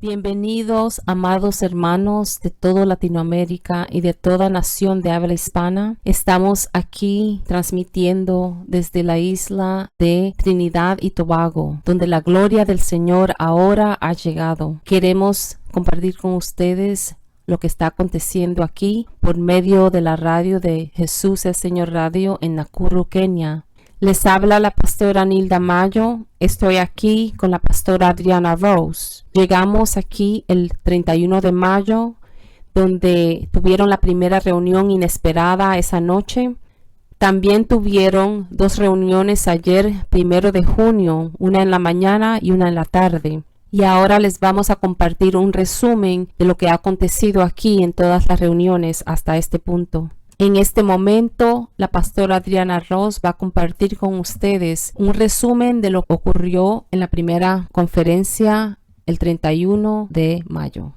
Bienvenidos, amados hermanos de toda Latinoamérica y de toda nación de habla hispana. Estamos aquí transmitiendo desde la isla de Trinidad y Tobago, donde la gloria del Señor ahora ha llegado. Queremos compartir con ustedes lo que está aconteciendo aquí por medio de la radio de Jesús el Señor Radio en Nakuru, Kenia. Les habla la pastora Nilda Mayo. Estoy aquí con la pastora Adriana Rose. Llegamos aquí el 31 de mayo, donde tuvieron la primera reunión inesperada esa noche. También tuvieron dos reuniones ayer, 1 de junio, una en la mañana y una en la tarde. Y ahora les vamos a compartir un resumen de lo que ha acontecido aquí en todas las reuniones hasta este punto. En este momento, la pastora Adriana Ross va a compartir con ustedes un resumen de lo que ocurrió en la primera conferencia el 31 de mayo.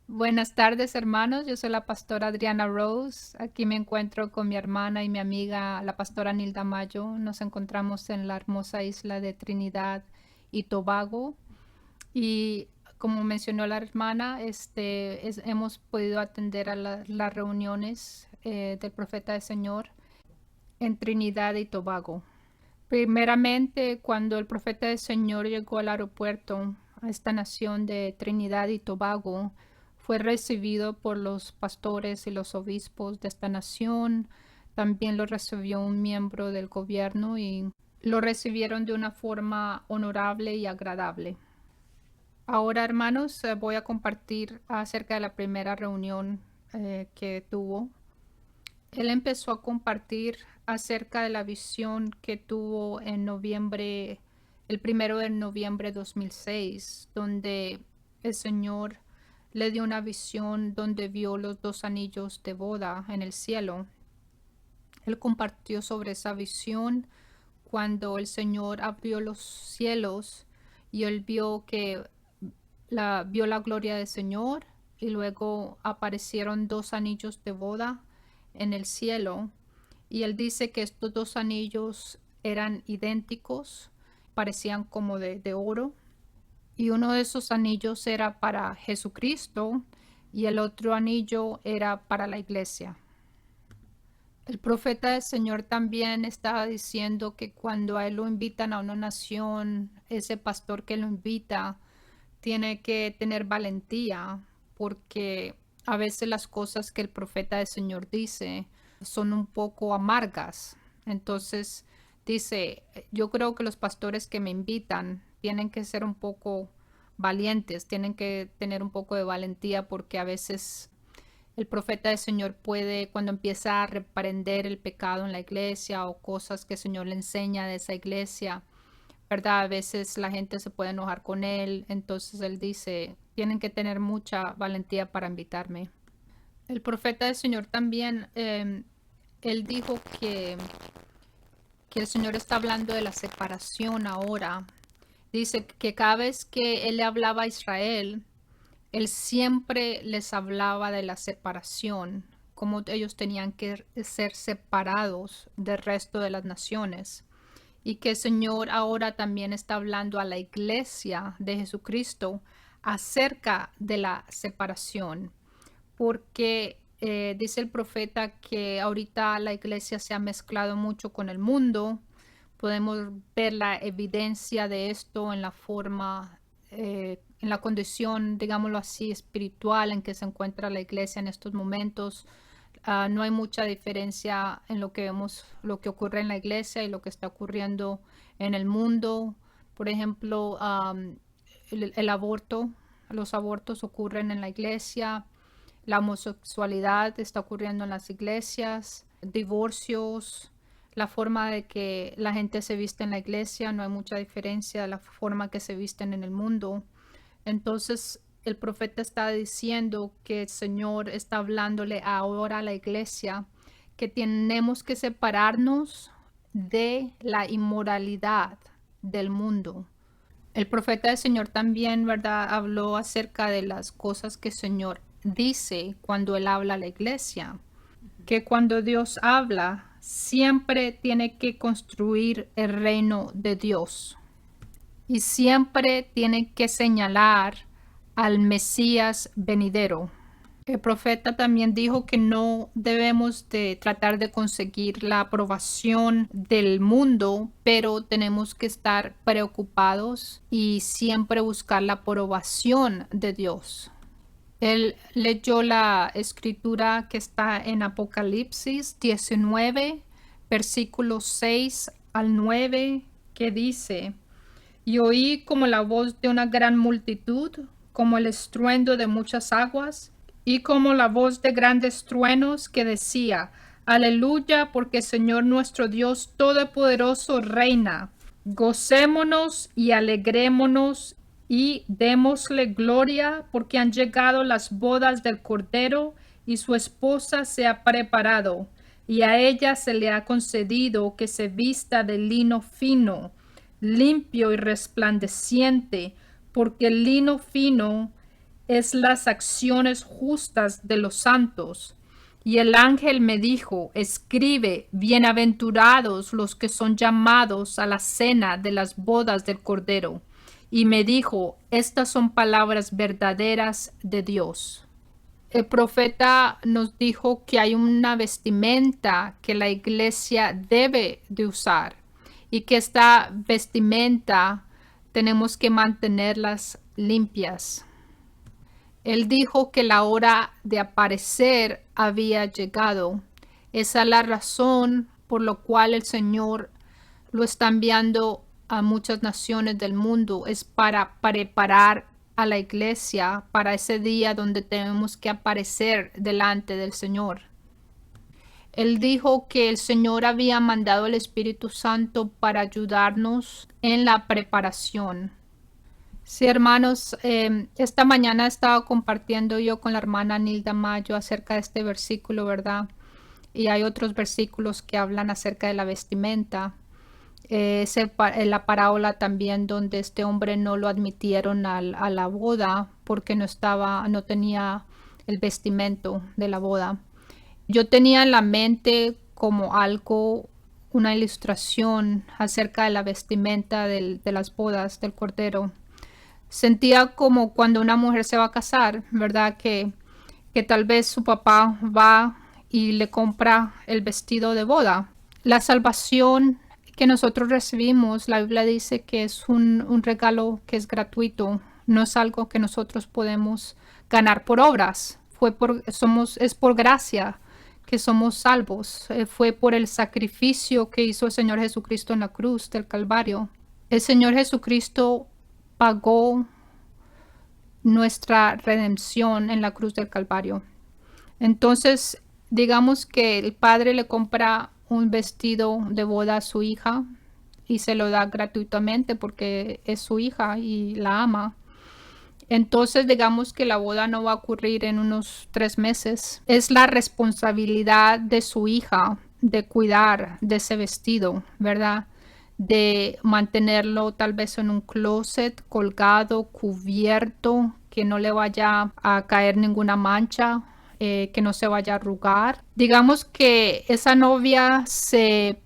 Buenas tardes, hermanos. Yo soy la pastora Adriana Rose. Aquí me encuentro con mi hermana y mi amiga, la pastora Nilda Mayo. Nos encontramos en la hermosa isla de Trinidad y Tobago. Y como mencionó la hermana, hemos podido atender a las reuniones del Profeta del Señor en Trinidad y Tobago. Primeramente, cuando el Profeta del Señor llegó al aeropuerto a esta nación de Trinidad y Tobago, fue recibido por los pastores y los obispos de esta nación. También lo recibió un miembro del gobierno y lo recibieron de una forma honorable y agradable. Ahora, hermanos, voy a compartir acerca de la primera reunión que tuvo. Él empezó a compartir acerca de la visión que tuvo en noviembre, el 1 de noviembre de 2006, donde el Señor le dio una visión donde vio los dos anillos de boda en el cielo. Él compartió sobre esa visión cuando el Señor abrió los cielos y él vio la gloria del Señor y luego aparecieron dos anillos de boda en el cielo, y él dice que estos dos anillos eran idénticos, parecían como de oro, y uno de esos anillos era para Jesucristo y el otro anillo era para la iglesia. El profeta del Señor también estaba diciendo que cuando a él lo invitan a una nación, ese pastor que lo invita tiene que tener valentía, porque a veces las cosas que el profeta del Señor dice son un poco amargas. Entonces dice, yo creo que los pastores que me invitan tienen que ser un poco valientes, tienen que tener un poco de valentía, porque a veces el profeta del Señor puede, cuando empieza a reprender el pecado en la iglesia o cosas que el Señor le enseña de esa iglesia, ¿verdad? A veces la gente se puede enojar con él. Entonces él dice, tienen que tener mucha valentía para invitarme. El profeta del Señor también, él dijo que el Señor está hablando de la separación ahora. Dice que cada vez que él le hablaba a Israel, él siempre les hablaba de la separación, cómo ellos tenían que ser separados del resto de las naciones. Y que el Señor ahora también está hablando a la iglesia de Jesucristo acerca de la separación, porque dice el profeta que ahorita la iglesia se ha mezclado mucho con el mundo. Podemos ver la evidencia de esto en la forma, en la condición, digámoslo así, espiritual en que se encuentra la iglesia en estos momentos. No hay mucha diferencia en lo que vemos, lo que ocurre en la iglesia y lo que está ocurriendo en el mundo. Por ejemplo, el aborto, los abortos ocurren en la iglesia, la homosexualidad está ocurriendo en las iglesias, divorcios, la forma de que la gente se viste en la iglesia, no hay mucha diferencia de la forma que se visten en el mundo. Entonces, el profeta está diciendo que el Señor está hablándole ahora a la iglesia que tenemos que separarnos de la inmoralidad del mundo. El profeta del Señor también, ¿verdad?, habló acerca de las cosas que el Señor dice cuando Él habla a la iglesia. Que cuando Dios habla, siempre tiene que construir el reino de Dios. Y siempre tiene que señalar al Mesías venidero. El profeta también dijo que no debemos de tratar de conseguir la aprobación del mundo, pero tenemos que estar preocupados y siempre buscar la aprobación de Dios. Él leyó la escritura que está en Apocalipsis 19, versículos 6 al 9, que dice: Y oí como la voz de una gran multitud, como el estruendo de muchas aguas, y como la voz de grandes truenos, que decía: Aleluya, porque el Señor nuestro Dios Todopoderoso reina. Gocémonos y alegrémonos y démosle gloria, porque han llegado las bodas del Cordero y su esposa se ha preparado, y a ella se le ha concedido que se vista de lino fino, limpio y resplandeciente, porque el lino fino es las acciones justas de los santos. Y el ángel me dijo: escribe, bienaventurados los que son llamados a la cena de las bodas del Cordero. Y me dijo: estas son palabras verdaderas de Dios. El profeta nos dijo que hay una vestimenta que la iglesia debe de usar y que esta vestimenta tenemos que mantenerlas limpias. Él dijo que la hora de aparecer había llegado. Esa es la razón por la cual el Señor lo está enviando a muchas naciones del mundo. Es para preparar a la iglesia para ese día donde tenemos que aparecer delante del Señor. Él dijo que el Señor había mandado el Espíritu Santo para ayudarnos en la preparación. Sí, hermanos, esta mañana estaba compartiendo yo con la hermana Nilda Mayo acerca de este versículo, ¿verdad? Y hay otros versículos que hablan acerca de la vestimenta. La parábola también donde este hombre no lo admitieron a la boda porque no tenía el vestimento de la boda. Yo tenía en la mente como algo, una ilustración acerca de la vestimenta de las bodas del Cordero. Sentía como cuando una mujer se va a casar, ¿verdad? Que tal vez su papá va y le compra el vestido de boda. La salvación que nosotros recibimos, la Biblia dice que es un regalo que es gratuito, no es algo que nosotros podemos ganar por obras. Es por gracia que somos salvos. Fue por el sacrificio que hizo el Señor Jesucristo en la cruz del Calvario. El Señor Jesucristo pagó nuestra redención en la cruz del Calvario. Entonces, digamos que el padre le compra un vestido de boda a su hija y se lo da gratuitamente porque es su hija y la ama. Entonces, digamos que la boda no va a ocurrir en unos 3 meses. Es la responsabilidad de su hija de cuidar de ese vestido, ¿verdad? De mantenerlo tal vez en un closet, colgado, cubierto, que no le vaya a caer ninguna mancha, que no se vaya a arrugar. Digamos que esa novia se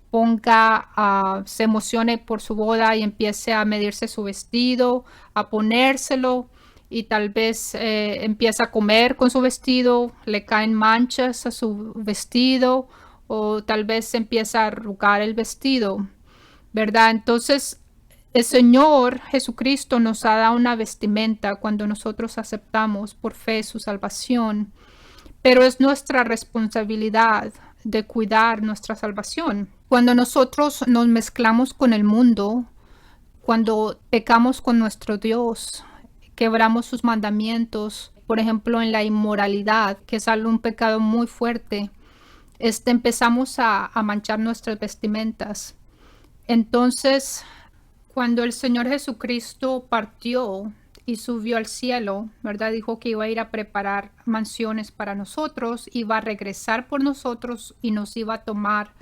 emocione por su boda y empiece a medirse su vestido, a ponérselo y tal vez empieza a comer con su vestido, le caen manchas a su vestido o tal vez empieza a arrugar el vestido, ¿verdad? Entonces, el Señor Jesucristo nos ha dado una vestimenta cuando nosotros aceptamos por fe su salvación, pero es nuestra responsabilidad de cuidar nuestra salvación. Cuando nosotros nos mezclamos con el mundo, cuando pecamos con nuestro Dios, quebramos sus mandamientos, por ejemplo, en la inmoralidad, que es un pecado muy fuerte, empezamos a manchar nuestras vestimentas. Entonces, cuando el Señor Jesucristo partió y subió al cielo, ¿verdad? Dijo que iba a ir a preparar mansiones para nosotros, iba a regresar por nosotros y nos iba a tomar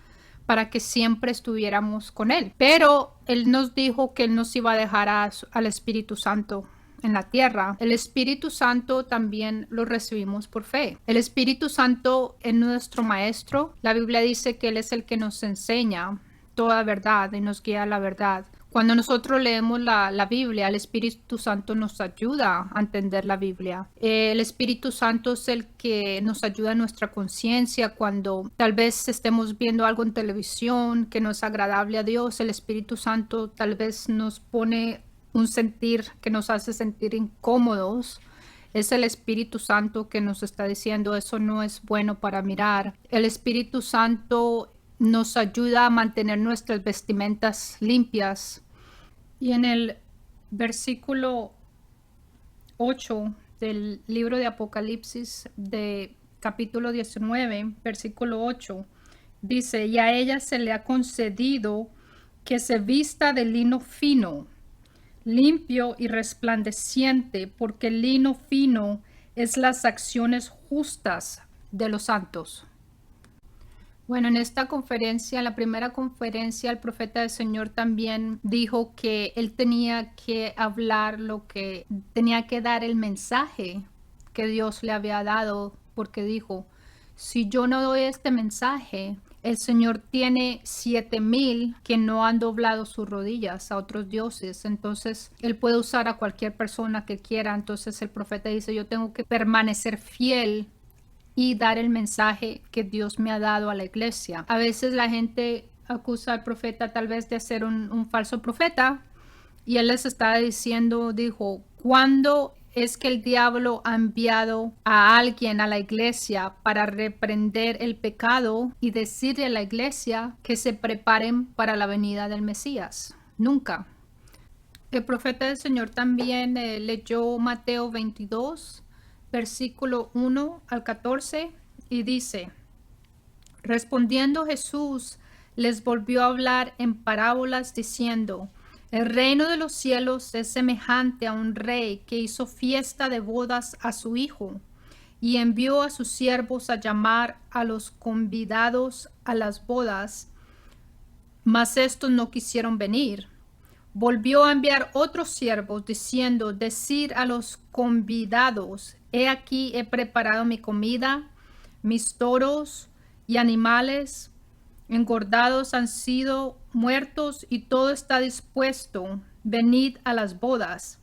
para que siempre estuviéramos con Él. Pero Él nos dijo que Él nos iba a dejar al Espíritu Santo en la tierra. El Espíritu Santo también lo recibimos por fe. El Espíritu Santo es nuestro maestro. La Biblia dice que Él es el que nos enseña toda verdad y nos guía a la verdad. Cuando nosotros leemos la Biblia, el Espíritu Santo nos ayuda a entender la Biblia. El Espíritu Santo es el que nos ayuda en nuestra conciencia cuando tal vez estemos viendo algo en televisión que no es agradable a Dios. El Espíritu Santo tal vez nos pone un sentir que nos hace sentir incómodos. Es el Espíritu Santo que nos está diciendo eso no es bueno para mirar. El Espíritu Santo nos ayuda a mantener nuestras vestimentas limpias. Y en el versículo 8 del libro de Apocalipsis de capítulo 19, versículo 8, dice, y a ella se le ha concedido que se vista de lino fino, limpio y resplandeciente, porque el lino fino es las acciones justas de los santos. Bueno, en esta conferencia, en la primera conferencia, el profeta del Señor también dijo que él tenía que hablar tenía que dar el mensaje que Dios le había dado, porque dijo, si yo no doy este mensaje, el Señor tiene 7,000 que no han doblado sus rodillas a otros dioses. Entonces, Él puede usar a cualquier persona que quiera. Entonces, el profeta dice, yo tengo que permanecer fiel y dar el mensaje que Dios me ha dado a la iglesia. A veces la gente acusa al profeta tal vez de ser un falso profeta y él les está diciendo, dijo, ¿cuándo es que el diablo ha enviado a alguien a la iglesia para reprender el pecado y decirle a la iglesia que se preparen para la venida del Mesías? Nunca. El profeta del Señor también leyó Mateo 22, versículo 1 al 14, y dice, respondiendo Jesús les volvió a hablar en parábolas diciendo, el reino de los cielos es semejante a un rey que hizo fiesta de bodas a su hijo y envió a sus siervos a llamar a los convidados a las bodas, mas estos no quisieron venir. Volvió a enviar otros siervos diciendo, decir a los convidados, he aquí he preparado mi comida, mis toros y animales engordados han sido muertos y todo está dispuesto, venid a las bodas.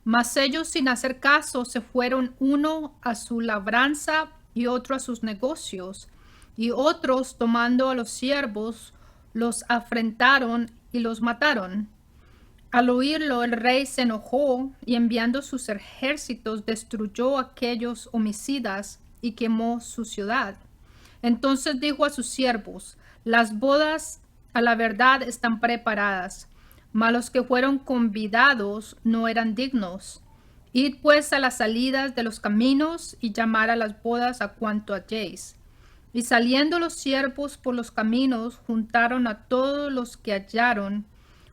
Mas ellos sin hacer caso se fueron uno a su labranza y otro a sus negocios, y otros tomando a los siervos los afrentaron y los mataron. Al oírlo, el rey se enojó y enviando sus ejércitos destruyó a aquellos homicidas y quemó su ciudad. Entonces dijo a sus siervos, las bodas a la verdad están preparadas, mas los que fueron convidados no eran dignos. Id pues a las salidas de los caminos y llamar a las bodas a cuanto halléis. Y saliendo los siervos por los caminos, juntaron a todos los que hallaron,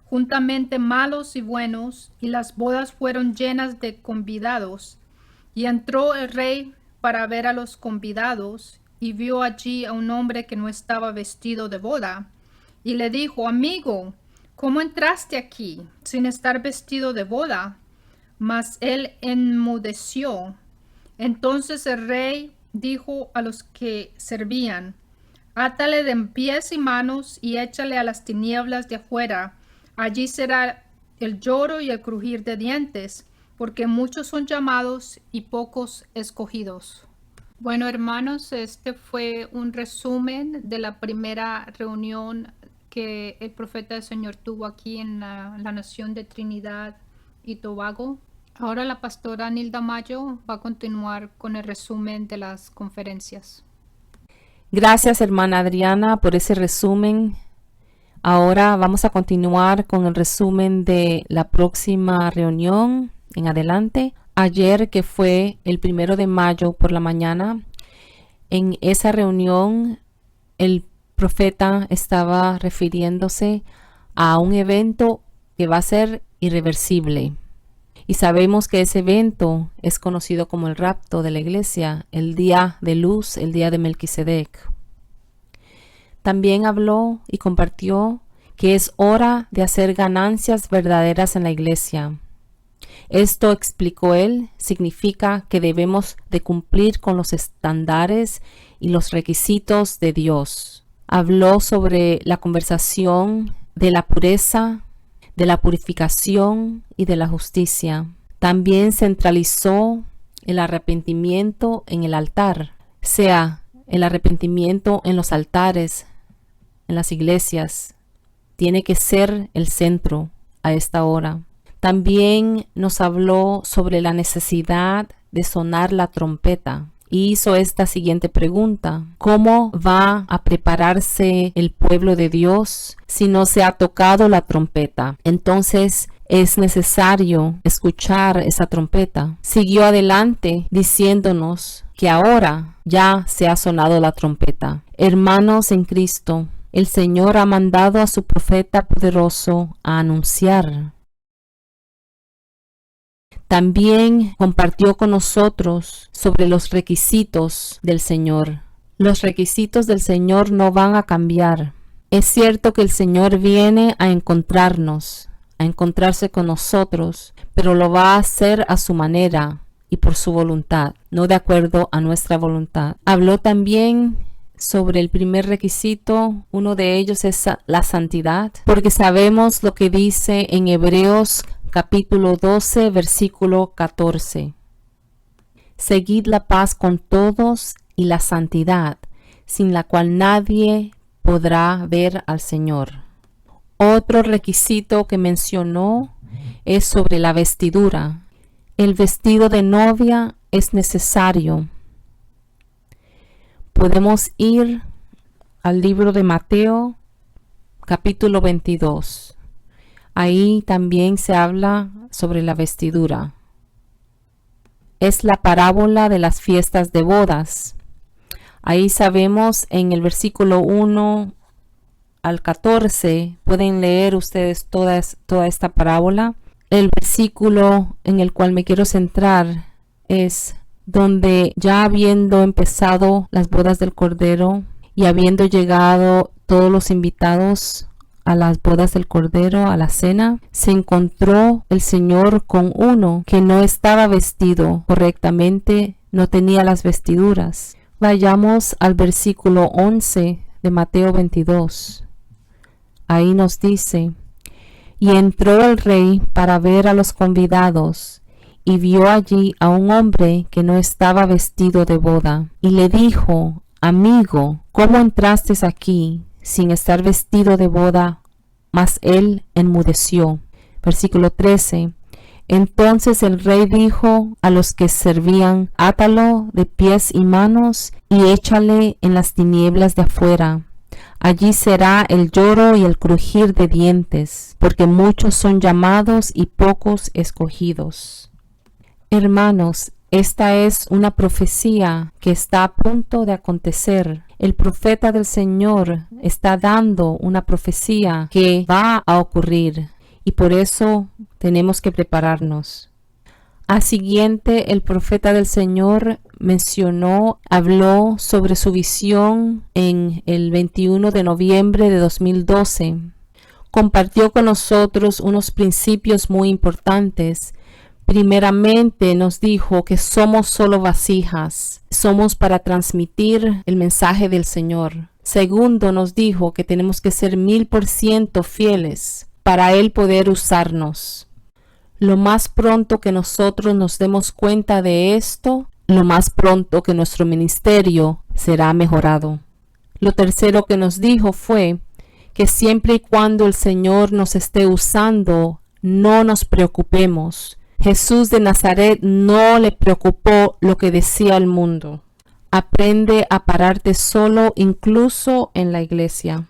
juntamente malos y buenos, y las bodas fueron llenas de convidados. Y entró el rey para ver a los convidados, y vio allí a un hombre que no estaba vestido de boda, y le dijo, amigo, ¿cómo entraste aquí sin estar vestido de boda? Mas él enmudeció. Entonces el rey dijo a los que servían, átale de pies y manos y échale a las tinieblas de afuera. Allí será el lloro y el crujir de dientes, porque muchos son llamados y pocos escogidos. Bueno, hermanos, este fue un resumen de la primera reunión que el profeta del Señor tuvo aquí en la nación de Trinidad y Tobago. Ahora la pastora Nilda Mayo va a continuar con el resumen de las conferencias. Gracias, hermana Adriana, por ese resumen. Ahora vamos a continuar con el resumen de la próxima reunión en adelante. Ayer, que fue el 1 de mayo por la mañana, en esa reunión el profeta estaba refiriéndose a un evento que va a ser irreversible. Y sabemos que ese evento es conocido como el rapto de la iglesia, el día de luz, el día de Melquisedec. También habló y compartió que es hora de hacer ganancias verdaderas en la iglesia. Esto, explicó él, significa que debemos de cumplir con los estándares y los requisitos de Dios. Habló sobre la conversación de la pureza, de la purificación y de la justicia. También centralizó el arrepentimiento en el altar, sea el arrepentimiento en los altares, en las iglesias. Tiene que ser el centro a esta hora. También nos habló sobre la necesidad de sonar la trompeta. Y hizo esta siguiente pregunta: ¿cómo va a prepararse el pueblo de Dios si no se ha tocado la trompeta? Entonces es necesario escuchar esa trompeta. Siguió adelante diciéndonos que ahora ya se ha sonado la trompeta. Hermanos en Cristo, el Señor ha mandado a su profeta poderoso a anunciar. También compartió con nosotros sobre los requisitos del Señor. Los requisitos del Señor no van a cambiar. Es cierto que el Señor viene a encontrarnos, a encontrarse con nosotros, pero lo va a hacer a su manera y por su voluntad, no de acuerdo a nuestra voluntad. Habló también sobre el primer requisito. Uno de ellos es la santidad, porque sabemos lo que dice en Hebreos capítulo 12, versículo 14. Seguid la paz con todos y la santidad, sin la cual nadie podrá ver al Señor. Otro requisito que mencionó es sobre la vestidura. El vestido de novia es necesario. Podemos ir al libro de Mateo, capítulo 22. Ahí también se habla sobre la vestidura. Es la parábola de las fiestas de bodas. Ahí sabemos en el versículo 1 al 14, pueden leer ustedes toda esta parábola. El versículo en el cual me quiero centrar es donde, ya habiendo empezado las bodas del Cordero y habiendo llegado todos los invitados a las bodas del Cordero, a la cena, se encontró el Señor con uno que no estaba vestido correctamente, no tenía las vestiduras. Vayamos al versículo 11 de Mateo 22. Ahí nos dice: y entró el rey para ver a los convidados, y vio allí a un hombre que no estaba vestido de boda, y le dijo: amigo, ¿cómo entraste aquí sin estar vestido de boda? Mas él enmudeció. Versículo 13. Entonces el rey dijo a los que servían: átalo de pies y manos y échale en las tinieblas de afuera. Allí será el lloro y el crujir de dientes, porque muchos son llamados y pocos escogidos. Hermanos, esta es una profecía que está a punto de acontecer. El profeta del Señor está dando una profecía que va a ocurrir, y por eso tenemos que prepararnos. Al siguiente, el profeta del Señor habló sobre su visión en el 21 de noviembre de 2012. Compartió con nosotros unos principios muy importantes. Primeramente nos dijo que somos solo vasijas, somos para transmitir el mensaje del Señor. Segundo, nos dijo que tenemos que ser 1000% fieles para Él poder usarnos. Lo más pronto que nosotros nos demos cuenta de esto, lo más pronto que nuestro ministerio será mejorado. Lo tercero que nos dijo fue que siempre y cuando el Señor nos esté usando, no nos preocupemos. Jesús de Nazaret no le preocupó lo que decía el mundo. Aprende a pararte solo, incluso en la iglesia.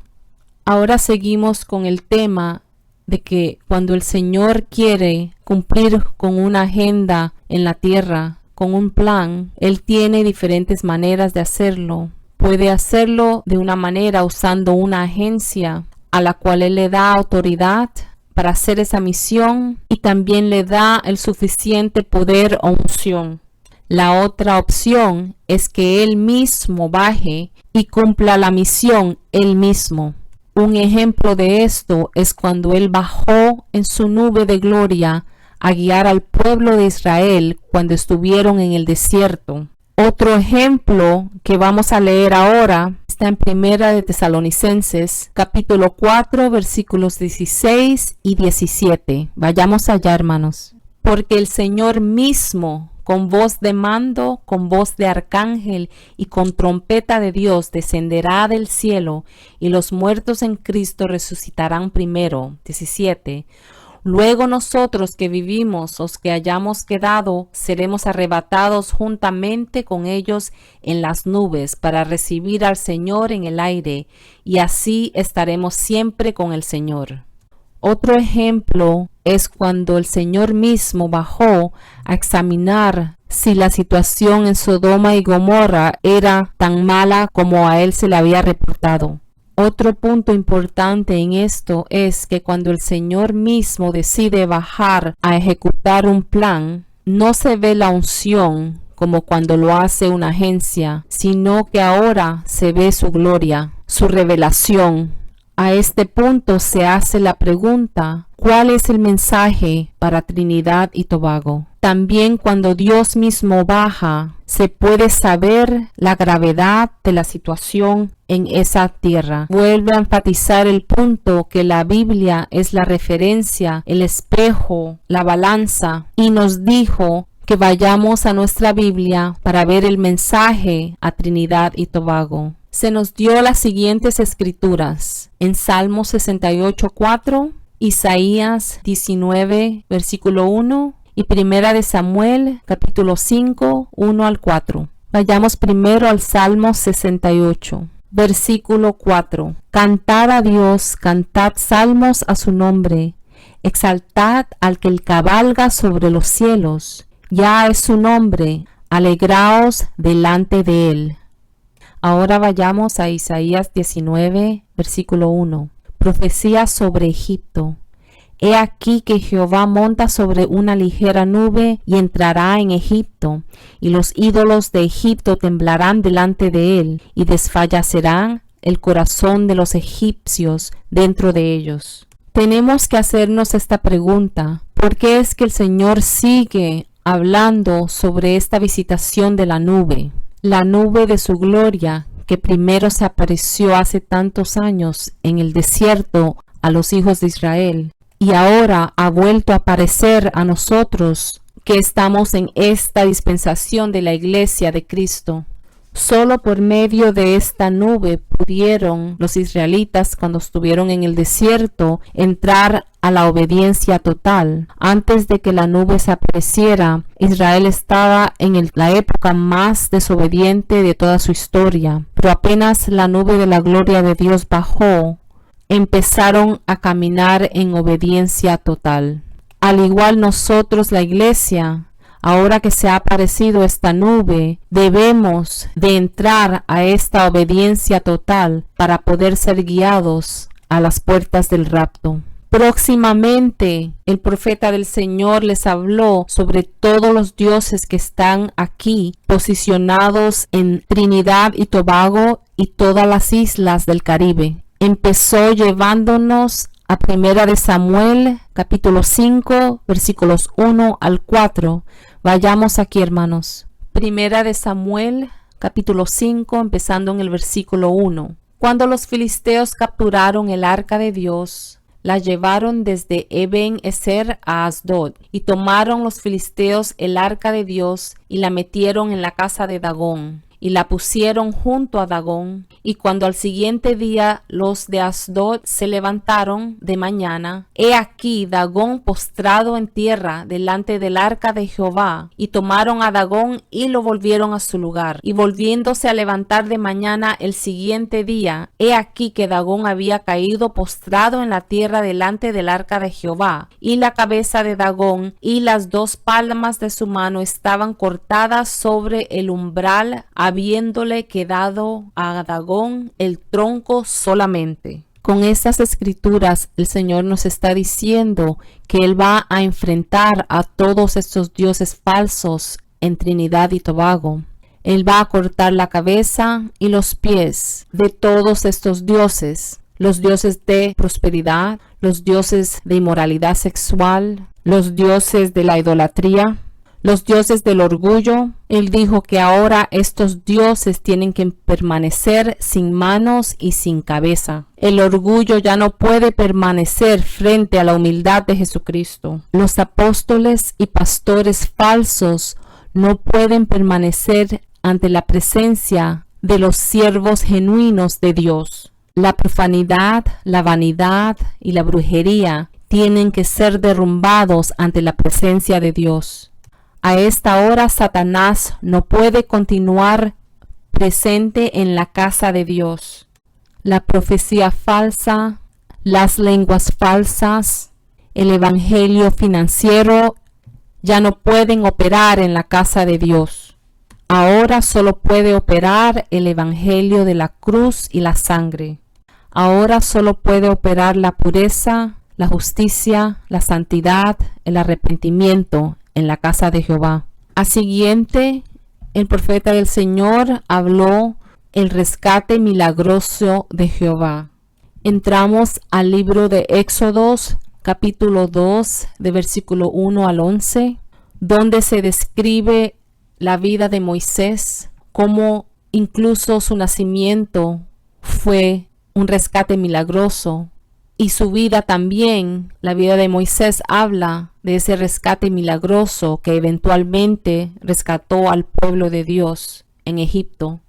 Ahora seguimos con el tema de que cuando el Señor quiere cumplir con una agenda en la tierra, con un plan, Él tiene diferentes maneras de hacerlo. Puede hacerlo de una manera usando una agencia a la cual Él le da autoridad para hacer esa misión, y también le da el suficiente poder o unción. La otra opción es que Él mismo baje y cumpla la misión Él mismo. Un ejemplo de esto es cuando Él bajó en su nube de gloria a guiar al pueblo de Israel cuando estuvieron en el desierto. Otro ejemplo que vamos a leer ahora está en Primera de Tesalonicenses, capítulo 4, versículos 16 y 17. Vayamos allá, hermanos. Porque el Señor mismo, con voz de mando, con voz de arcángel y con trompeta de Dios, descenderá del cielo, y los muertos en Cristo resucitarán primero. 17. Luego nosotros que vivimos, los que hayamos quedado, seremos arrebatados juntamente con ellos en las nubes para recibir al Señor en el aire, y así estaremos siempre con el Señor. Otro ejemplo es cuando el Señor mismo bajó a examinar si la situación en Sodoma y Gomorra era tan mala como a él se le había reportado. Otro punto importante en esto es que cuando el Señor mismo decide bajar a ejecutar un plan, no se ve la unción como cuando lo hace una agencia, sino que ahora se ve su gloria, su revelación. A este punto se hace la pregunta, ¿cuál es el mensaje para Trinidad y Tobago? También cuando Dios mismo baja, se puede saber la gravedad de la situación en esa tierra. Vuelve a enfatizar el punto que la Biblia es la referencia, el espejo, la balanza, y nos dijo que vayamos a nuestra Biblia para ver el mensaje a Trinidad y Tobago. Se nos dio las siguientes escrituras en Salmo 68:4, Isaías 19, versículo 1 y Primera de Samuel, capítulo 5, 1 al 4. Vayamos primero al Salmo 68, versículo 4. Cantad a Dios, cantad salmos a su nombre, exaltad al que cabalga sobre los cielos, ya es su nombre, alegraos delante de él. Ahora vayamos a Isaías 19, versículo 1. Profecía sobre Egipto. He aquí que Jehová monta sobre una ligera nube y entrará en Egipto, y los ídolos de Egipto temblarán delante de él, y desfallecerá el corazón de los egipcios dentro de ellos. Tenemos que hacernos esta pregunta: ¿por qué es que el Señor sigue hablando sobre esta visitación de la nube? La nube de su gloria, que primero se apareció hace tantos años en el desierto a los hijos de Israel, y ahora ha vuelto a aparecer a nosotros que estamos en esta dispensación de la iglesia de Cristo. Solo por medio de esta nube pudieron los israelitas, cuando estuvieron en el desierto, entrar a la obediencia total. Antes de que la nube se apareciera, Israel estaba en la época más desobediente de toda su historia. Pero apenas la nube de la gloria de Dios bajó, empezaron a caminar en obediencia total. Al igual nosotros, la iglesia, ahora que se ha aparecido esta nube, debemos de entrar a esta obediencia total para poder ser guiados a las puertas del rapto. Próximamente el profeta del Señor les habló sobre todos los dioses que están aquí posicionados en Trinidad y Tobago y todas las islas del Caribe. Empezó llevándonos a Primera de Samuel, capítulo 5, versículos 1 al 4. Vayamos aquí, hermanos. Primera de Samuel, capítulo 5, empezando en el versículo 1. Cuando los filisteos capturaron el arca de Dios, la llevaron desde Eben-ezer a Asdod, y tomaron los filisteos el arca de Dios y la metieron en la casa de Dagón, y la pusieron junto a Dagón. Y cuando al siguiente día los de Asdod se levantaron de mañana, he aquí Dagón postrado en tierra delante del arca de Jehová, y tomaron a Dagón y lo volvieron a su lugar. Y volviéndose a levantar de mañana el siguiente día, he aquí que Dagón había caído postrado en la tierra delante del arca de Jehová, y la cabeza de Dagón y las dos palmas de su mano estaban cortadas sobre el umbral, habiéndole quedado a Dagón el tronco solamente. Con estas escrituras el Señor nos está diciendo que Él va a enfrentar a todos estos dioses falsos en Trinidad y Tobago. Él va a cortar la cabeza y los pies de todos estos dioses, los dioses de prosperidad, los dioses de inmoralidad sexual, los dioses de la idolatría, los dioses del orgullo. Él dijo que ahora estos dioses tienen que permanecer sin manos y sin cabeza. El orgullo ya no puede permanecer frente a la humildad de Jesucristo. Los apóstoles y pastores falsos no pueden permanecer ante la presencia de los siervos genuinos de Dios. La profanidad, la vanidad y la brujería tienen que ser derrumbados ante la presencia de Dios. A esta hora Satanás no puede continuar presente en la casa de Dios. La profecía falsa, las lenguas falsas, el evangelio financiero ya no pueden operar en la casa de Dios. Ahora solo puede operar el evangelio de la cruz y la sangre. Ahora solo puede operar la pureza, la justicia, la santidad, el arrepentimiento en la casa de Jehová. Al siguiente, el profeta del Señor habló el rescate milagroso de Jehová. Entramos al libro de Éxodos, capítulo 2, de versículo 1 al 11, donde se describe la vida de Moisés, cómo incluso su nacimiento fue un rescate milagroso, y su vida también, la vida de Moisés habla de ese rescate milagroso que eventualmente rescató al pueblo de Dios en Egipto.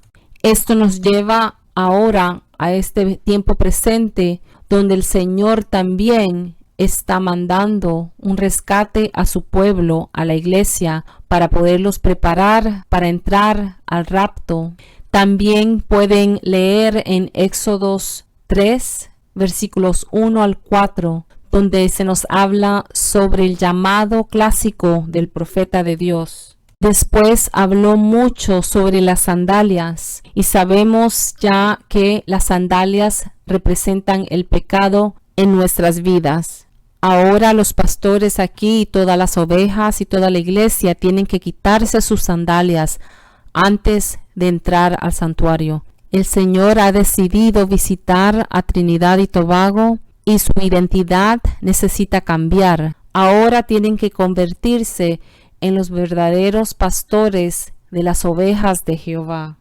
Esto nos lleva ahora a este tiempo presente, donde el Señor también está mandando un rescate a su pueblo, a la iglesia, para poderlos preparar para entrar al rapto. También pueden leer en Éxodos 3, versículos 1 al 4, donde se nos habla sobre el llamado clásico del profeta de Dios. Después habló mucho sobre las sandalias, y sabemos ya que las sandalias representan el pecado en nuestras vidas. Ahora los pastores aquí, todas las ovejas y toda la iglesia tienen que quitarse sus sandalias antes de entrar al santuario. El Señor ha decidido visitar a Trinidad y Tobago y su identidad necesita cambiar. Ahora tienen que convertirse en los verdaderos pastores de las ovejas de Jehová.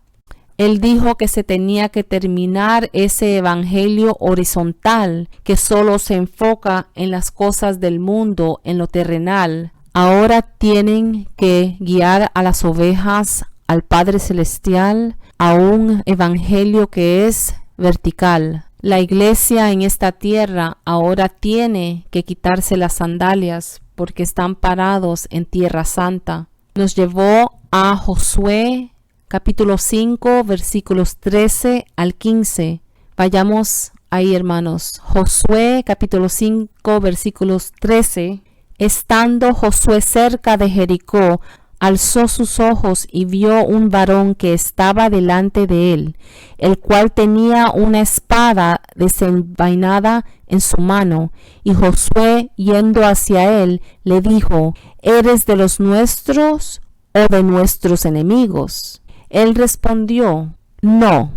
Él dijo que se tenía que terminar ese evangelio horizontal que solo se enfoca en las cosas del mundo, en lo terrenal. Ahora tienen que guiar a las ovejas al Padre Celestial, a un evangelio que es vertical. La iglesia en esta tierra ahora tiene que quitarse las sandalias porque están parados en tierra santa. Nos llevó a Josué capítulo 5 versículos 13 al 15. Vayamos ahí, hermanos. Josué capítulo 5 versículos 13. Estando Josué cerca de Jericó, alzó sus ojos y vio un varón que estaba delante de él, el cual tenía una espada desenvainada en su mano. Y Josué, yendo hacia él, le dijo: ¿Eres de los nuestros o de nuestros enemigos? Él respondió: No,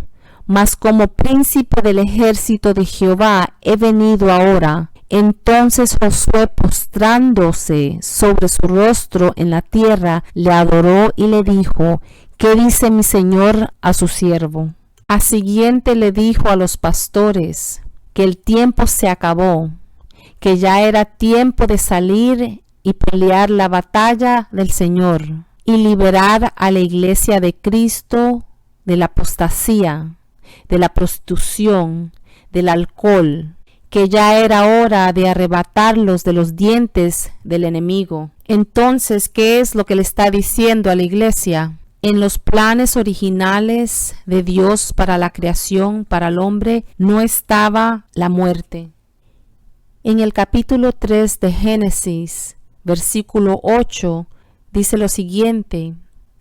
mas como príncipe del ejército de Jehová he venido ahora. Entonces Josué, postrándose sobre su rostro en la tierra, le adoró y le dijo: ¿Qué dice mi señor a su siervo? Al siguiente le dijo a los pastores que el tiempo se acabó, que ya era tiempo de salir y pelear la batalla del Señor y liberar a la iglesia de Cristo de la apostasía, de la prostitución, del alcohol, que ya era hora de arrebatarlos de los dientes del enemigo. Entonces, ¿qué es lo que le está diciendo a la iglesia? En los planes originales de Dios para la creación, para el hombre, no estaba la muerte. En el capítulo 3 de Génesis, versículo 8, dice lo siguiente,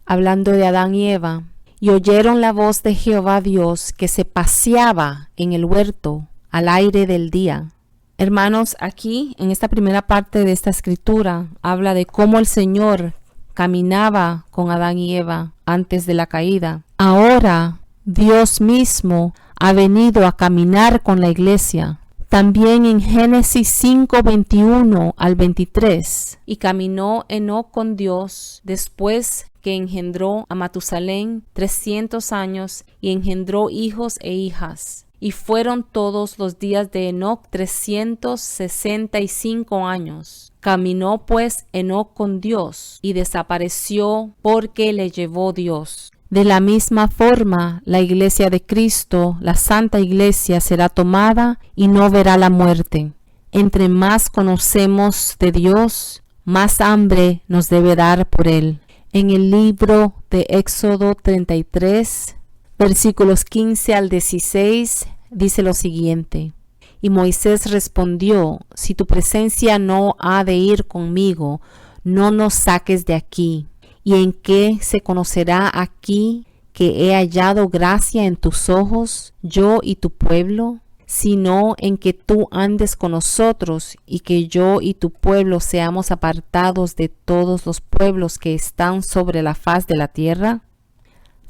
hablando de Adán y Eva: y oyeron la voz de Jehová Dios que se paseaba en el huerto al aire del día. Hermanos, aquí en esta primera parte de esta escritura habla de cómo el Señor caminaba con Adán y Eva antes de la caída. Ahora Dios mismo ha venido a caminar con la iglesia. También en Génesis 5:21 al 23. Y caminó Enoc con Dios después que engendró a Matusalén 300 años y engendró hijos e hijas. Y fueron todos los días de Enoc 365 años. Caminó pues Enoc con Dios y desapareció porque le llevó Dios. De la misma forma, la iglesia de Cristo, la Santa Iglesia, será tomada y no verá la muerte. Entre más conocemos de Dios, más hambre nos debe dar por Él. En el libro de Éxodo 33, versículos 15 al 16, dice lo siguiente. Y Moisés respondió, si tu presencia no ha de ir conmigo, no nos saques de aquí. ¿Y en qué se conocerá aquí que he hallado gracia en tus ojos, yo y tu pueblo? Sino en que tú andes con nosotros y que yo y tu pueblo seamos apartados de todos los pueblos que están sobre la faz de la tierra.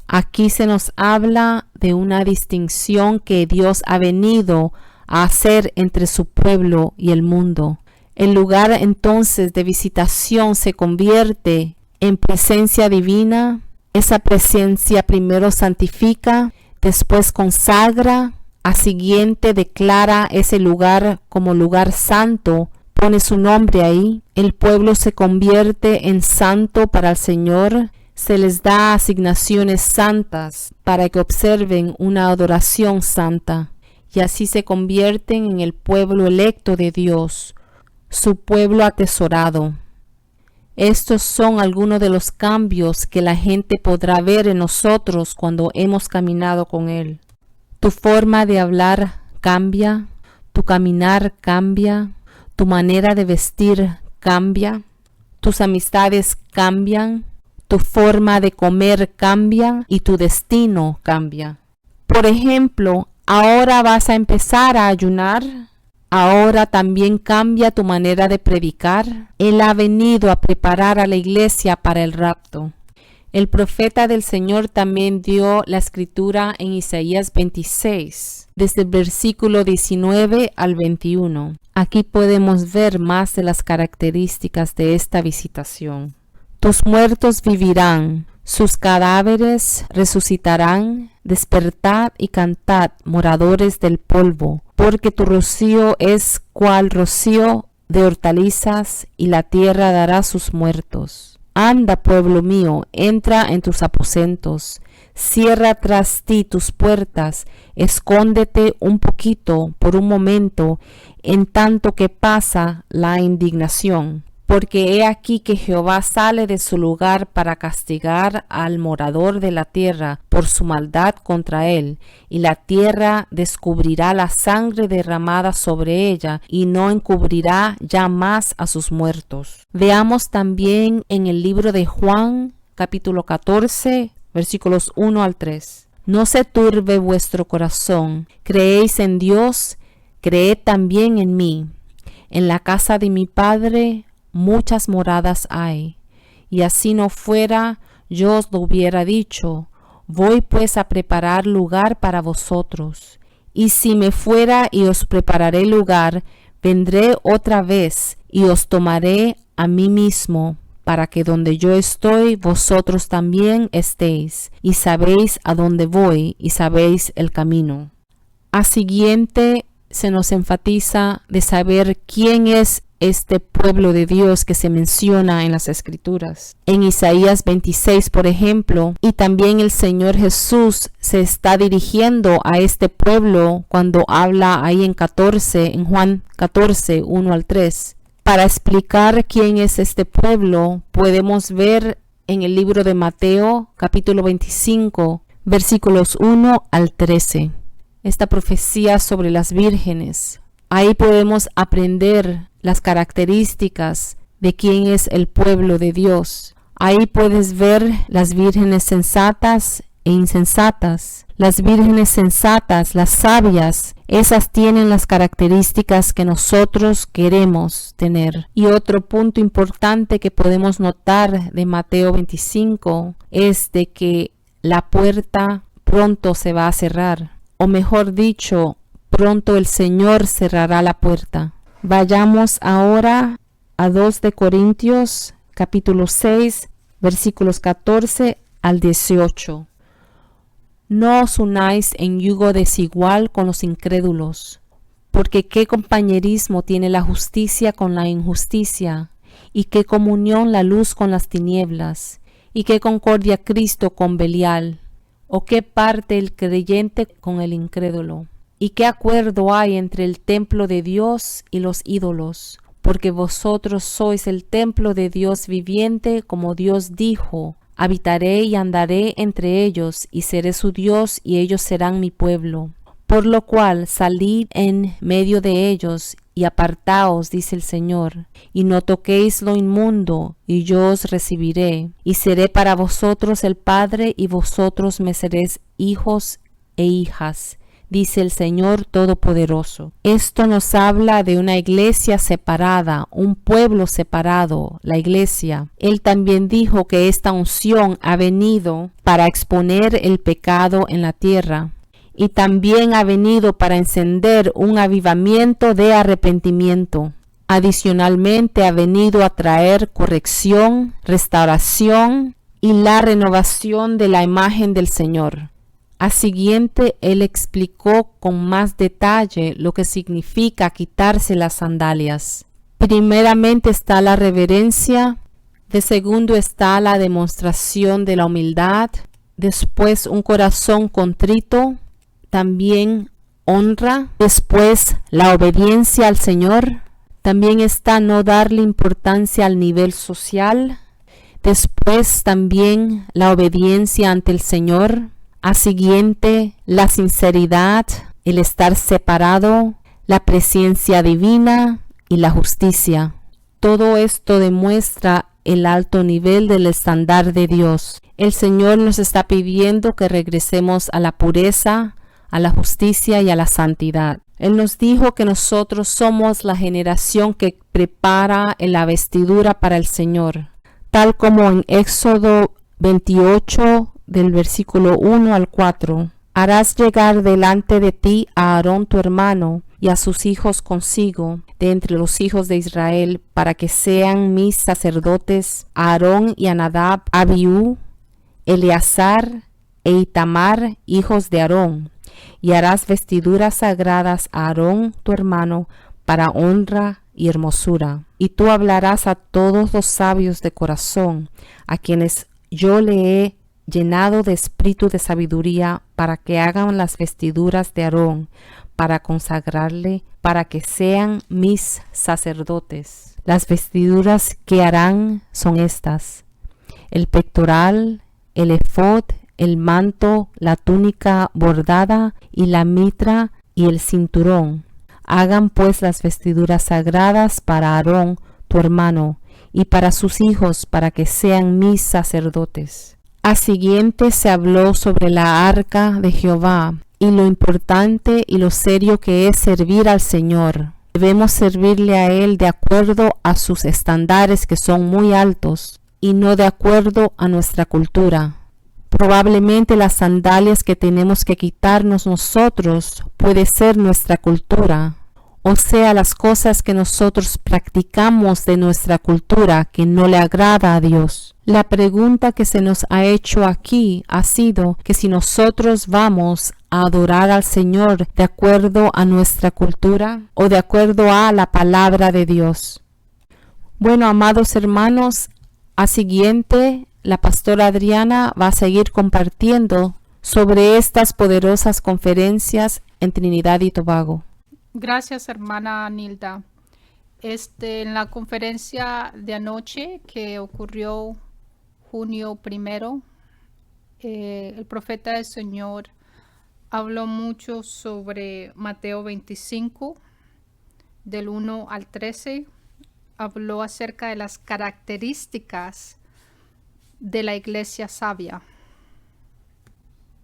Aquí se nos habla de una distinción que Dios ha venido a hacer entre su pueblo y el mundo. El lugar entonces de visitación se convierte en presencia divina. Esa presencia primero santifica, después consagra, a siguiente declara ese lugar como lugar santo, pone su nombre ahí. El pueblo se convierte en santo para el Señor, se les da asignaciones santas para que observen una adoración santa, y así se convierten en el pueblo electo de Dios, su pueblo atesorado. Estos son algunos de los cambios que la gente podrá ver en nosotros cuando hemos caminado con Él. Tu forma de hablar cambia, tu caminar cambia, tu manera de vestir cambia, tus amistades cambian, tu forma de comer cambia y tu destino cambia. Por ejemplo, ahora vas a empezar a ayunar. Ahora también cambia tu manera de predicar. Él ha venido a preparar a la iglesia para el rapto. El profeta del Señor también dio la escritura en Isaías 26, desde el versículo 19 al 21. Aquí podemos ver más de las características de esta visitación. Tus muertos vivirán, sus cadáveres resucitarán. Despertad y cantad, moradores del polvo, porque tu rocío es cual rocío de hortalizas, y la tierra dará sus muertos. Anda, pueblo mío, entra en tus aposentos, cierra tras ti tus puertas, escóndete un poquito por un momento, en tanto que pasa la indignación. Porque he aquí que Jehová sale de su lugar para castigar al morador de la tierra por su maldad contra él, y la tierra descubrirá la sangre derramada sobre ella, y no encubrirá ya más a sus muertos. Veamos también en el libro de Juan, capítulo 14, versículos 1 al 3. No se turbe vuestro corazón, creéis en Dios, creed también en mí. En la casa de mi Padre muchas moradas hay, y así no fuera, yo os lo hubiera dicho. Voy pues a preparar lugar para vosotros, y si me fuera y os prepararé lugar, vendré otra vez y os tomaré a mí mismo, para que donde yo estoy, vosotros también estéis, y sabéis a dónde voy, y sabéis el camino. A siguiente se nos enfatiza de saber quién es este pueblo de Dios que se menciona en las Escrituras. En Isaías 26, por ejemplo, y también el Señor Jesús se está dirigiendo a este pueblo cuando habla ahí en Juan 14, 1 al 3. Para explicar quién es este pueblo, podemos ver en el libro de Mateo, capítulo 25, versículos 1 al 13. Esta profecía sobre las vírgenes. Ahí podemos aprender las características de quién es el pueblo de Dios. Ahí puedes ver las vírgenes sensatas e insensatas. Las vírgenes sensatas, las sabias, esas tienen las características que nosotros queremos tener. Y otro punto importante que podemos notar de Mateo 25 es de que la puerta pronto se va a cerrar. O mejor dicho, pronto el Señor cerrará la puerta. Vayamos ahora a 2 de Corintios, capítulo 6, versículos 14 al 18. No os unáis en yugo desigual con los incrédulos, porque qué compañerismo tiene la justicia con la injusticia, y qué comunión la luz con las tinieblas, y qué concordia Cristo con Belial, o qué parte el creyente con el incrédulo, y qué acuerdo hay entre el templo de Dios y los ídolos, porque vosotros sois el templo de Dios viviente, como Dios dijo: habitaré y andaré entre ellos, y seré su Dios, y ellos serán mi pueblo. Por lo cual salid en medio de ellos, y apartaos, dice el Señor, y no toquéis lo inmundo, y yo os recibiré, y seré para vosotros el Padre, y vosotros me seréis hijos e hijas, dice el Señor Todopoderoso. Esto nos habla de una iglesia separada, un pueblo separado, la iglesia. Él también dijo que esta unción ha venido para exponer el pecado en la tierra, y también ha venido para encender un avivamiento de arrepentimiento. Adicionalmente ha venido a traer corrección, restauración y la renovación de la imagen del Señor. A siguiente, él explicó con más detalle lo que significa quitarse las sandalias. Primeramente está la reverencia, de segundo está la demostración de la humildad, después un corazón contrito, también honra, después la obediencia al Señor, también está no darle importancia al nivel social, después también la obediencia ante el Señor, a siguiente la sinceridad, el estar separado, la presencia divina y la justicia. Todo esto demuestra el alto nivel del estándar de Dios. El Señor nos está pidiendo que regresemos a la pureza, a la justicia y a la santidad. Él nos dijo que nosotros somos la generación que prepara la vestidura para el Señor, tal como en Éxodo 28 del versículo 1 al 4. Harás llegar delante de ti a Aarón tu hermano y a sus hijos consigo, de entre los hijos de Israel, para que sean mis sacerdotes, Aarón y a Nadab, Abiú, Eleazar e Itamar, hijos de Aarón. Y harás vestiduras sagradas a Aarón tu hermano para honra y hermosura. Y tú hablarás a todos los sabios de corazón, a quienes yo le he llenado de espíritu de sabiduría, para que hagan las vestiduras de Aarón, para consagrarle, para que sean mis sacerdotes. Las vestiduras que harán son estas: el pectoral, el efod, el manto, la túnica bordada y la mitra y el cinturón. Hagan pues las vestiduras sagradas para Aarón tu hermano y para sus hijos, para que sean mis sacerdotes. A siguiente se habló sobre la arca de Jehová y lo importante y lo serio que es servir al Señor. Debemos servirle a Él de acuerdo a sus estándares, que son muy altos, y no de acuerdo a nuestra cultura. Probablemente las sandalias que tenemos que quitarnos nosotros puede ser nuestra cultura, o sea, las cosas que nosotros practicamos de nuestra cultura que no le agrada a Dios. La pregunta que se nos ha hecho aquí ha sido que si nosotros vamos a adorar al Señor de acuerdo a nuestra cultura o de acuerdo a la palabra de Dios. Bueno, amados hermanos, a siguiente la pastora Adriana va a seguir compartiendo sobre estas poderosas conferencias en Trinidad y Tobago. Gracias, hermana Nilda. En la conferencia de anoche que ocurrió junio 1, el profeta del Señor habló mucho sobre Mateo 25, del 1 al 13. Habló acerca de las características de la iglesia sabia.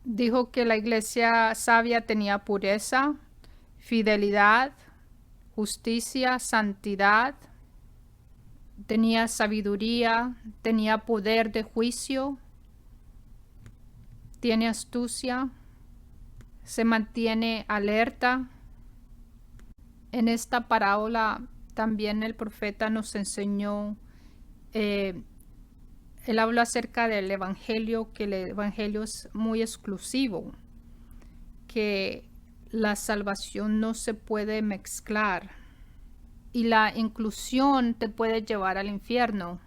Dijo que la iglesia sabia tenía pureza, fidelidad, justicia, santidad, tenía sabiduría, tenía poder de juicio, tiene astucia, se mantiene alerta, En esta parábola también el profeta nos enseñó, él habló acerca del evangelio, que el evangelio es muy exclusivo, que la salvación no se puede mezclar y la inclusión te puede llevar al infierno.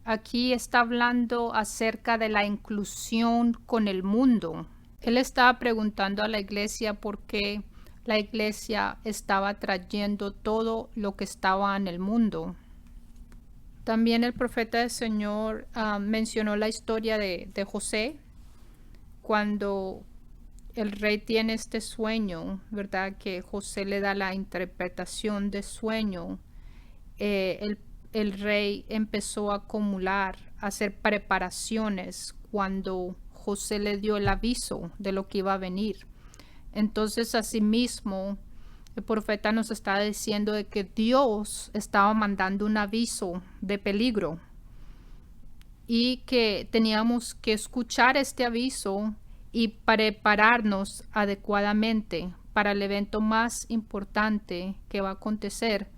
Aquí está hablando acerca de la inclusión con el mundo. Él estaba preguntando a la iglesia por qué la iglesia estaba trayendo todo lo que estaba en el mundo. También el profeta del Señor mencionó la historia de José, cuando el rey tiene este sueño, ¿verdad? Que José le da la interpretación de sueño. El rey empezó a acumular, a hacer preparaciones cuando José le dio el aviso de lo que iba a venir. Entonces, asimismo, el profeta nos está diciendo de que Dios estaba mandando un aviso de peligro y que teníamos que escuchar este aviso y prepararnos adecuadamente para el evento más importante que va a acontecer.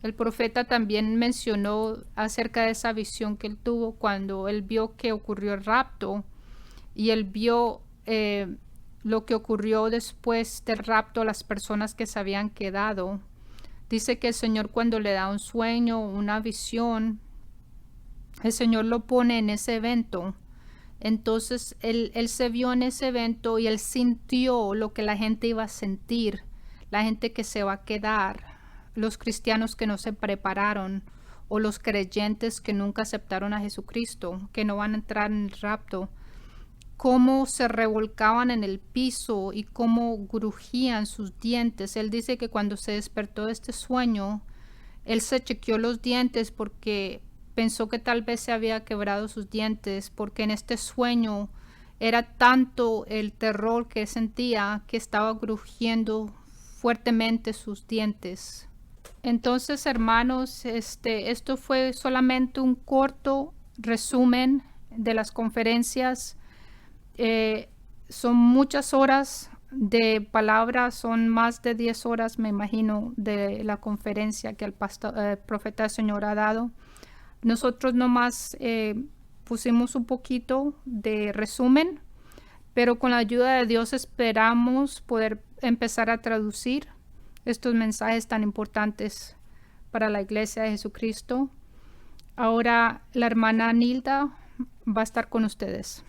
El profeta también mencionó acerca de esa visión que él tuvo cuando él vio que ocurrió el rapto y él vio lo que ocurrió después del rapto a las personas que se habían quedado. Dice que el Señor, cuando le da un sueño, una visión, el Señor lo pone en ese evento. Entonces él se vio en ese evento y él sintió lo que la gente iba a sentir, la gente que se va a quedar, los cristianos que no se prepararon o los creyentes que nunca aceptaron a Jesucristo, que no van a entrar en el rapto, cómo se revolcaban en el piso y cómo crujían sus dientes. Él dice que cuando se despertó de este sueño, él se chequeó los dientes porque pensó que tal vez se había quebrado sus dientes, porque en este sueño era tanto el terror que sentía que estaba crujiendo fuertemente sus dientes. Entonces, hermanos, esto fue solamente un corto resumen de las conferencias. Son muchas horas de palabras, son más de 10 horas, me imagino, de la conferencia que el profeta del Señor ha dado. Nosotros nomás pusimos un poquito de resumen, pero con la ayuda de Dios esperamos poder empezar a traducir estos mensajes tan importantes para la Iglesia de Jesucristo. Ahora la hermana Nilda va a estar con ustedes.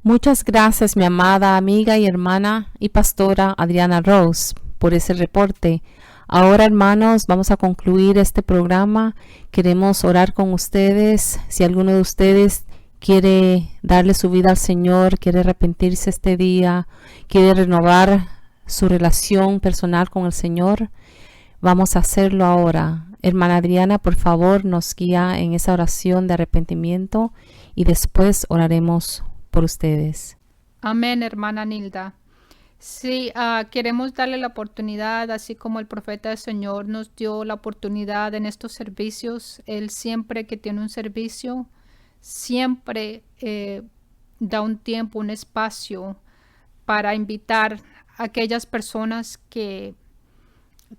Muchas gracias, mi amada amiga y hermana y pastora Adriana Rose, por ese reporte. Ahora, hermanos, vamos a concluir este programa. Queremos orar con ustedes. Si alguno de ustedes quiere darle su vida al Señor, quiere arrepentirse este día, quiere renovar su relación personal con el Señor, vamos a hacerlo ahora. Hermana Adriana, por favor, nos guía en esa oración de arrepentimiento y después oraremos por ustedes. Amén, hermana Nilda. Sí, queremos darle la oportunidad, así como el profeta del Señor nos dio la oportunidad en estos servicios. Él siempre que tiene un servicio, siempre da un tiempo, un espacio para invitar a aquellas personas que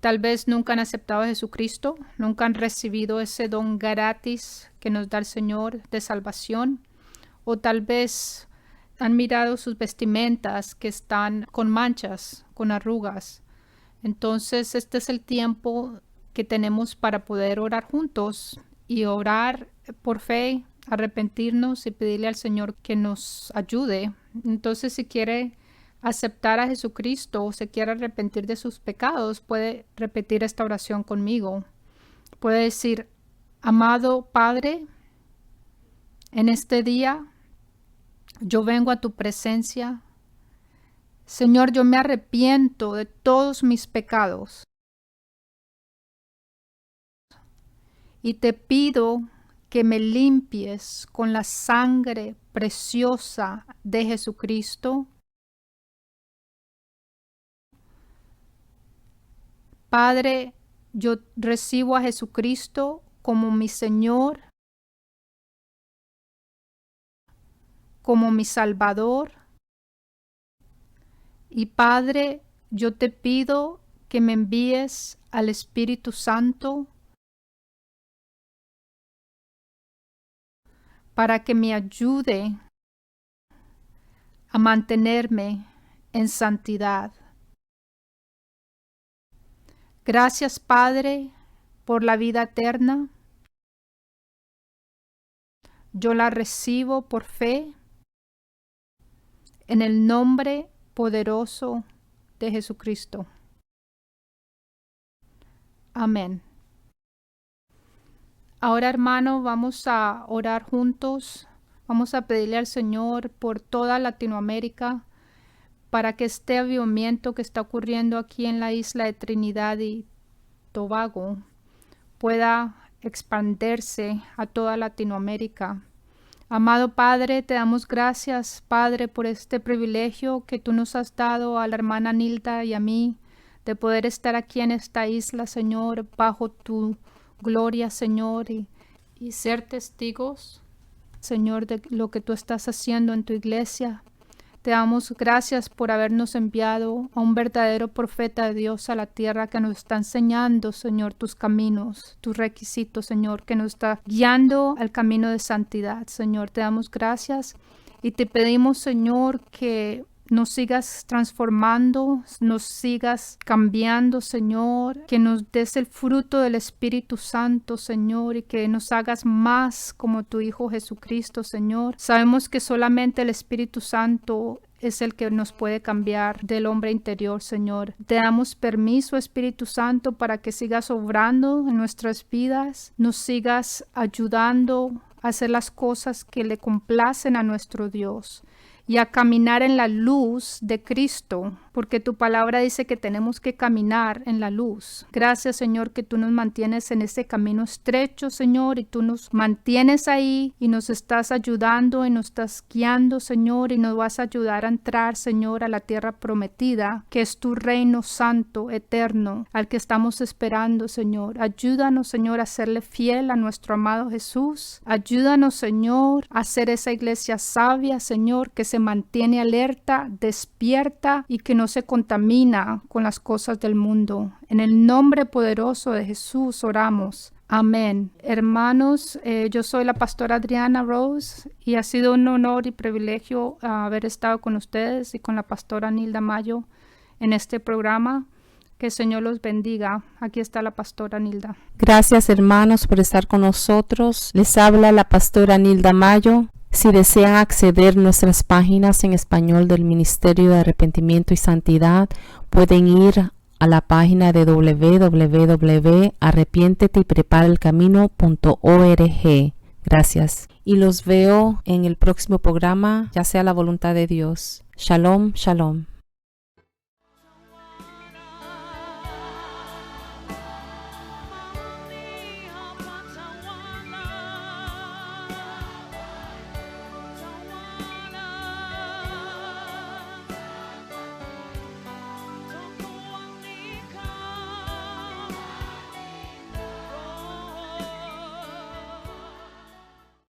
tal vez nunca han aceptado a Jesucristo, nunca han recibido ese don gratis que nos da el Señor de salvación, o tal vez han mirado sus vestimentas que están con manchas, con arrugas. Entonces este es el tiempo que tenemos para poder orar juntos y orar por fe, arrepentirnos y pedirle al Señor que nos ayude. Entonces, si quiere aceptar a Jesucristo o se quiere arrepentir de sus pecados, puede repetir esta oración conmigo. Puede decir: amado Padre, en este día yo vengo a tu presencia. Señor, yo me arrepiento de todos mis pecados y te pido que me limpies con la sangre preciosa de Jesucristo. Padre, yo recibo a Jesucristo como mi Señor, como mi Salvador. Y Padre, yo te pido que me envíes al Espíritu Santo para que me ayude a mantenerme en santidad. Gracias, Padre, por la vida eterna. Yo la recibo por fe en el nombre poderoso de Jesucristo. Amén. Ahora, hermano, vamos a orar juntos. Vamos a pedirle al Señor por toda Latinoamérica para que este avivamiento que está ocurriendo aquí en la isla de Trinidad y Tobago pueda expandirse a toda Latinoamérica. Amado Padre, te damos gracias, Padre, por este privilegio que tú nos has dado a la hermana Nilda y a mí, de poder estar aquí en esta isla, Señor, bajo tu gloria, Señor, y ser testigos, Señor, de lo que tú estás haciendo en tu iglesia. Te damos gracias por habernos enviado a un verdadero profeta de Dios a la tierra que nos está enseñando, Señor, tus caminos, tus requisitos, Señor, que nos está guiando al camino de santidad, Señor. Te damos gracias y te pedimos, Señor, que nos sigas transformando, nos sigas cambiando, Señor, que nos des el fruto del Espíritu Santo, Señor, y que nos hagas más como tu Hijo Jesucristo, Señor. Sabemos que solamente el Espíritu Santo es el que nos puede cambiar del hombre interior, Señor. Te damos permiso, Espíritu Santo, para que sigas obrando en nuestras vidas, nos sigas ayudando a hacer las cosas que le complacen a nuestro Dios y a caminar en la luz de Cristo, porque tu palabra dice que tenemos que caminar en la luz. Gracias, Señor, que tú nos mantienes en ese camino estrecho, Señor, y tú nos mantienes ahí y nos estás ayudando y nos estás guiando, Señor, y nos vas a ayudar a entrar, Señor, a la tierra prometida, que es tu reino santo, eterno, al que estamos esperando, Señor. Ayúdanos, Señor, a serle fiel a nuestro amado Jesús. Ayúdanos, Señor, a ser esa iglesia sabia, Señor, que se mantiene alerta, despierta y que no se contamina con las cosas del mundo. En el nombre poderoso de Jesús oramos. Amén. Hermanos, yo soy la pastora Adriana Rose y ha sido un honor y privilegio haber estado con ustedes y con la pastora Nilda Mayo en este programa. Que el Señor los bendiga. Aquí está la pastora Nilda. Gracias, hermanos, por estar con nosotros. Les habla la pastora Nilda Mayo. Si desean acceder a nuestras páginas en español del Ministerio de Arrepentimiento y Santidad, pueden ir a la página de www.arrepienteteypreparaelcamino.org. Gracias. Y los veo en el próximo programa, ya sea la voluntad de Dios. Shalom, shalom.